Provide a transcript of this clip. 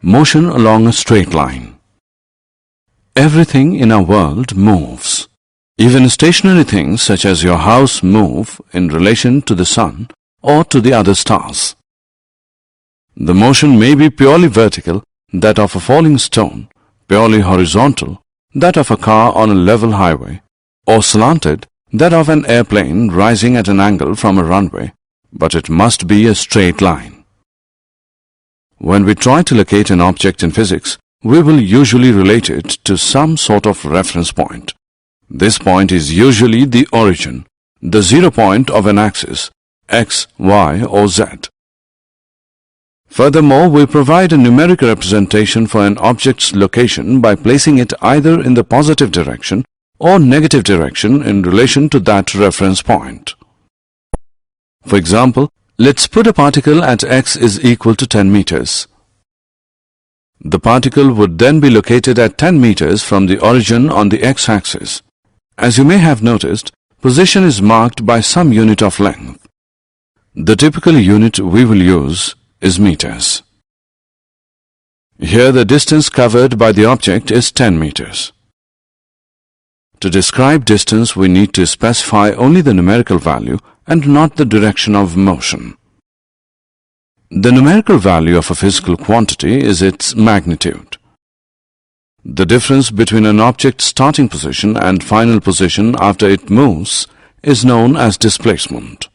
motion along a straight line. Everything in our world moves. Even stationary things such as your house move in relation to the sun or to the other stars. The motion may be purely vertical, that of a falling stone, purely horizontal, that of a car on a level highway, or slanted, that of an airplane rising at an angle from a runway, but it must be a straight line. When we try to locate an object in physics, we will usually relate it to some sort of reference point. This point is usually the origin, the 0 point of an axis, x, y, or z. Furthermore, we provide a numeric representation for an object's location by placing it either in the positive direction or negative direction in relation to that reference point. For example, let's put a particle at x is equal to 10 meters. The particle would then be located at 10 meters from the origin on the x-axis. As you may have noticed, position is marked by some unit of length. The typical unit we will use is meters. Here the distance covered by the object is 10 meters. To describe distance, we need to specify only the numerical value and not the direction of motion. The numerical value of a physical quantity is its magnitude. The difference between an object's starting position and final position after it moves is known as displacement.